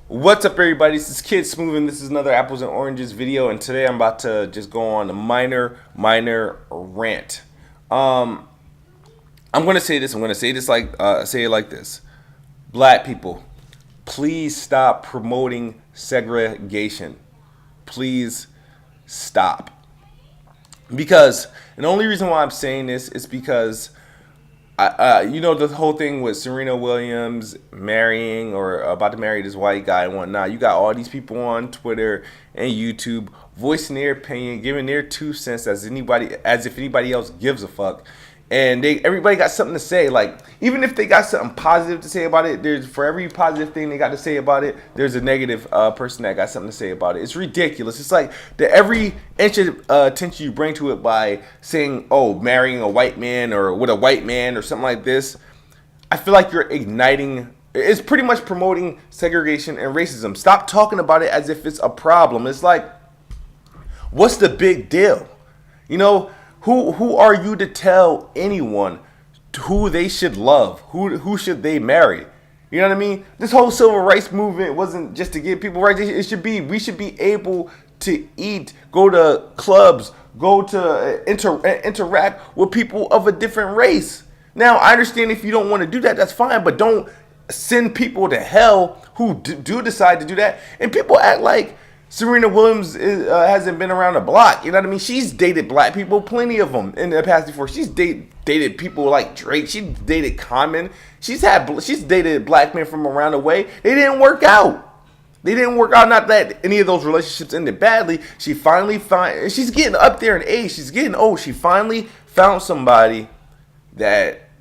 What's up, everybody? This is KidSmoove, and this is another Apples and Oranges video. And today I'm about to just go on a minor rant. I'm gonna say this. I'm gonna say this say it like this: Black people, please stop promoting segregation. Please stop. Because, and the only reason why I'm saying this is because the whole thing with Serena Williams marrying or about to marry this white guy and whatnot. You got all these people on Twitter and YouTube voicing their opinion, giving their 2 cents as if anybody else gives a fuck. And everybody got something to say. Like, even if they got something positive to say about it, there's, for every positive thing they got to say about it, there's a negative person that got something to say about it. It's ridiculous. It's like every inch of attention you bring to it by saying, oh, marrying a white man or with a white man or something like this, I feel like you're igniting. It's pretty much promoting segregation and racism. Stop talking about it as if it's a problem. It's like, what's the big deal? You know, who are you to tell anyone who they should love? Who should they marry? You know what I mean? This whole civil rights movement wasn't just to give people rights. We should be able to eat, go to clubs, go to interact with people of a different race. Now, I understand if you don't want to do that, that's fine, but don't send people to hell who do decide to do that. And people act like Serena Williams hasn't been around the block. You know what I mean? She's dated black people, plenty of them in the past before. She's dated people like Drake. She dated Common. She's dated black men from around the way. They didn't work out. Not that any of those relationships ended badly. She's getting up there in age. She's getting old. She finally found somebody that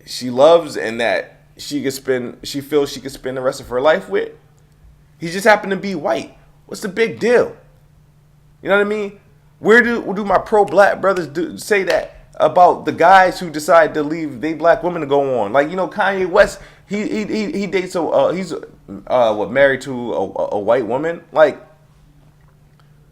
she loves and that she feels she could spend the rest of her life with. He just happened to be white. What's the big deal? You know what I mean? Where do my pro-black brothers say that about the guys who decide to leave they black women to go on? Like, Kanye West, he dates he's married to a white woman. Like,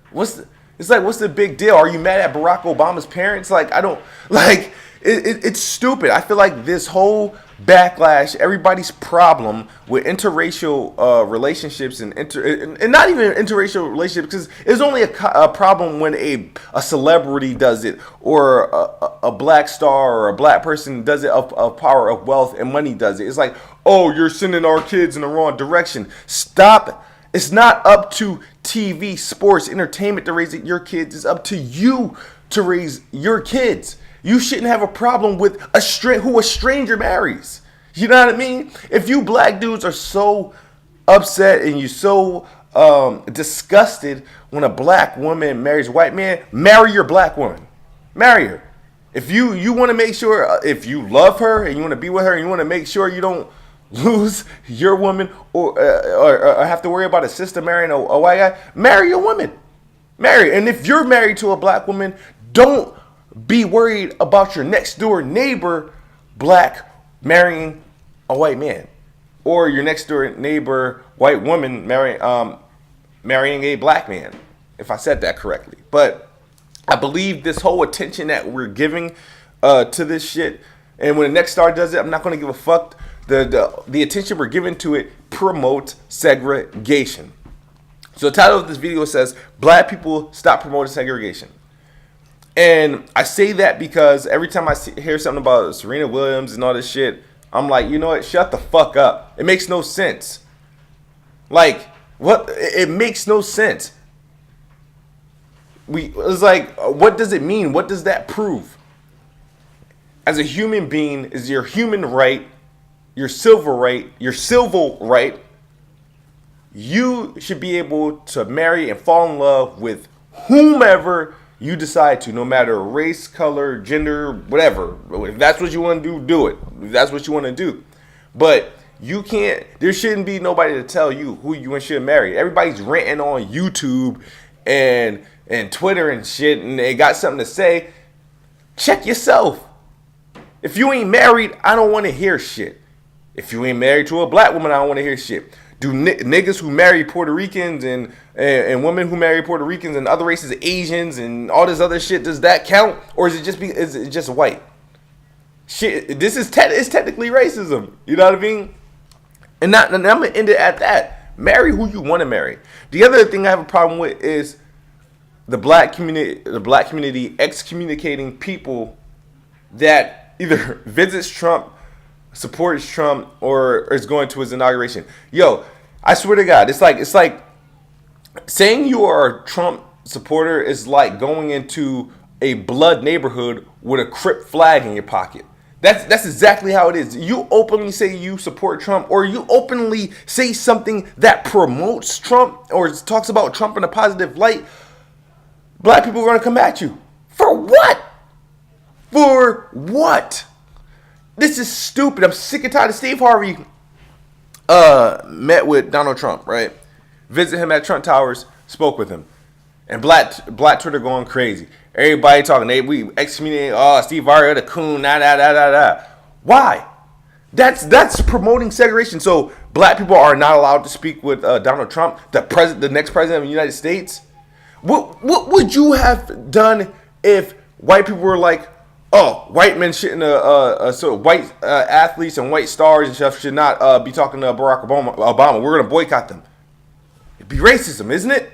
what's the big deal? Are you mad at Barack Obama's parents? Like, I don't like. It's stupid. I feel like this whole backlash, everybody's problem with interracial relationships and not even interracial relationships, because it's only a problem when a celebrity does it, or a black star or a black person does it of power, of wealth and money does it. It's like, oh, you're sending our kids in the wrong direction. Stop. It's not up to TV, sports, entertainment to raise your kids. It's up to you to raise your kids. You shouldn't have a problem with who a stranger marries. You know what I mean? If you black dudes are so upset and you so disgusted when a black woman marries a white man, marry your black woman. Marry her. If you want to make sure, if you love her and you want to be with her and you want to make sure you don't lose your woman or have to worry about a sister marrying a white guy, marry a woman. Marry. And if you're married to a black woman, don't be worried about your next door neighbor black marrying a white man, or your next door neighbor white woman marrying a black man, if I said that correctly. But I believe this whole attention that we're giving to this shit, and when the next star does it, I'm not going to give a fuck. The attention we're giving to it promotes segregation. So the title of this video says, Black people stop promoting segregation. And I say that because every time I hear something about Serena Williams and all this shit, I'm like, you know what? Shut the fuck up. It makes no sense. Like, what? It makes no sense. It's like, what does it mean? What does that prove? As a human being, is your human right, your civil right, you should be able to marry and fall in love with whomever you decide to, no matter race, color, gender, whatever. If that's what you want to do, do it. If that's what you want to do. But there shouldn't be nobody to tell you who you should marry. Everybody's ranting on YouTube and Twitter and shit, and they got something to say. Check yourself. If you ain't married, I don't want to hear shit. If you ain't married to a black woman, I don't want to hear shit. Do niggas who marry Puerto Ricans and women who marry Puerto Ricans and other races, Asians and all this other shit, does that count? Or is it just white? Shit, it's technically racism. You know what I mean? And I'm gonna end it at that. Marry who you want to marry. The other thing I have a problem with is the black community excommunicating people that either visits Trump, supports Trump, or is going to his inauguration. Yo, I swear to God, it's like saying you are a Trump supporter is like going into a blood neighborhood with a Crip flag in your pocket. That's exactly how it is. You openly say you support Trump, or you openly say something that promotes Trump or talks about Trump in a positive light, black people are going to come at you. For what? For what? This is stupid. I'm sick and tired of Steve Harvey met with Donald Trump, right? Visit him at Trump Towers, spoke with him. And black Twitter going crazy. Everybody talking. We excommunicating, Steve Harvey, the coon, da. Why? That's promoting segregation. So black people are not allowed to speak with Donald Trump, the next president of the United States. What would you have done if white people were like, oh, white men shouldn't, so white athletes and white stars and stuff should not be talking to Barack Obama. We're going to boycott them. It'd be racism, isn't it?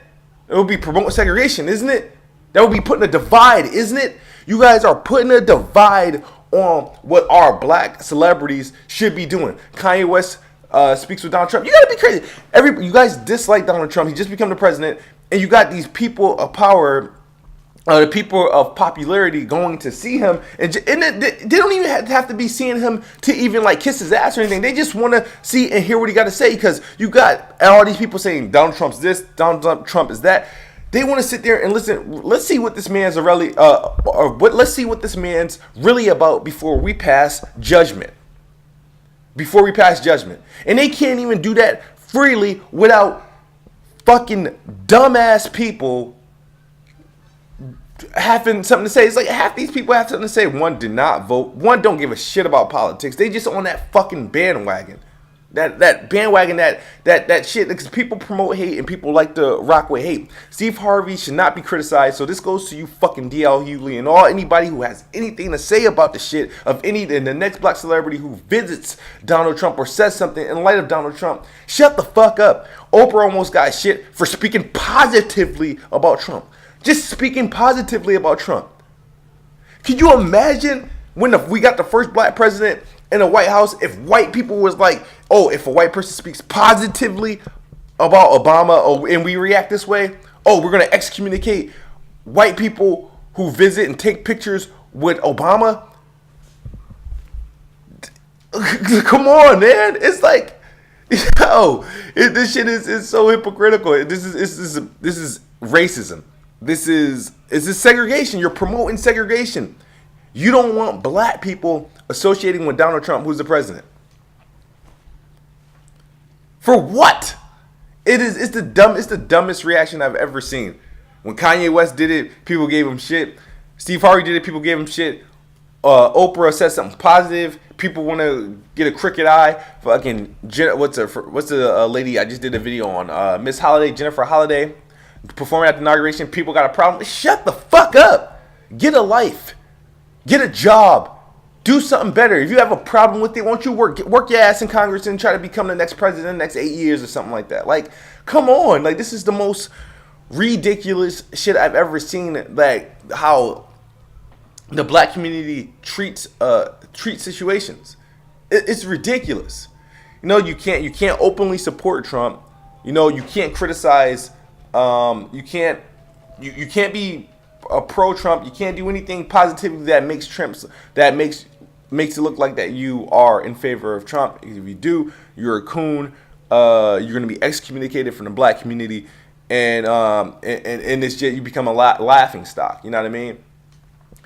It would be promoting segregation, isn't it? That would be putting a divide, isn't it? You guys are putting a divide on what our black celebrities should be doing. Kanye West speaks with Donald Trump. You gotta be crazy. You guys dislike Donald Trump. He just became the president, and you got these people of power, the people of popularity going to see him, and they don't even have to be seeing him to even like kiss his ass or anything. They just want to see and hear what he got to say, because you got all these people saying Donald Trump's this, Donald Trump is that. They want to sit there and listen. Let's see what this man's let's see what this man's really about before we pass judgment. And they can't even do that freely without fucking dumbass people having something to say. It's like half these people have something to say. One did not vote. One don't give a shit about politics. They just on that fucking bandwagon. That bandwagon, that shit, because people promote hate and people like to rock with hate. Steve Harvey should not be criticized. So this goes to you fucking DL Hughley and anybody who has anything to say about the shit of the next black celebrity who visits Donald Trump or says something in light of Donald Trump. Shut the fuck up. Oprah almost got shit for speaking positively about Trump. Just speaking positively about Trump. Can you imagine when we got the first black president in the White House, if white people was like, oh, if a white person speaks positively about Obama, and we react this way, oh, we're going to excommunicate white people who visit and take pictures with Obama? Come on, man. It's like, yo, this shit is so hypocritical. This is racism. This is segregation. You're promoting segregation. You don't want black people associating with Donald Trump, who's the president. For what? It's the dumbest reaction I've ever seen. When Kanye West did it, people gave him shit. Steve Harvey did it, people gave him shit. Oprah said something positive, people want to get a crooked eye. Fucking what's the lady I just did a video on? Miss Holiday, Jennifer Holiday, performing at the inauguration. People got a problem. Shut the fuck up. Get a life. Get a job. Do something better. If you have a problem with it, why don't you work your ass in Congress and try to become the next president in the next 8 years or something like that? Like, come on. Like, this is the most ridiculous shit I've ever seen. Like, how the black community treats situations. It's ridiculous. You know, you can't openly support Trump. You know, you can't criticize. You can't be pro-Trump. You can't do anything positively that makes it look like that you are in favor of Trump. If you do, you're a coon. You're going to be excommunicated from the black community, and it's just, you become a laughing stock. You know what I mean?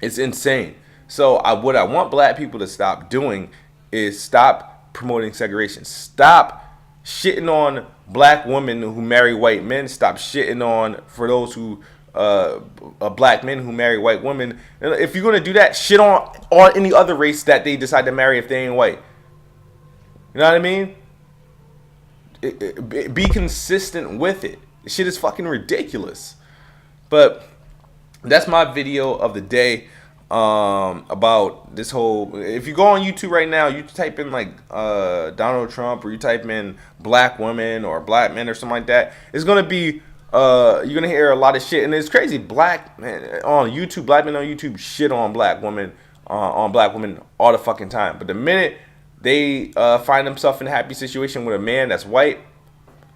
It's insane. So what I want black people to stop doing is stop promoting segregation. Stop shitting on black women who marry white men. Stop shitting on for those who black men who marry white women. If you're gonna do that, shit on any other race that they decide to marry if they ain't white. You know what I mean? Be consistent with it. This shit is fucking ridiculous. But that's my video of the day. about this whole. If you go on YouTube right now, you type in like Donald Trump, or you type in black women or black men or something like that, it's gonna be you're gonna hear a lot of shit, and it's crazy. Black men on YouTube, black men on YouTube shit on black women all the fucking time. But the minute they find themselves in a happy situation with a man that's white,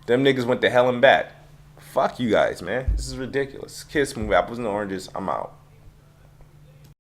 them niggas went to hell and back. Fuck you guys, man. This is ridiculous. KidSmoove, Apples and Oranges. I'm out.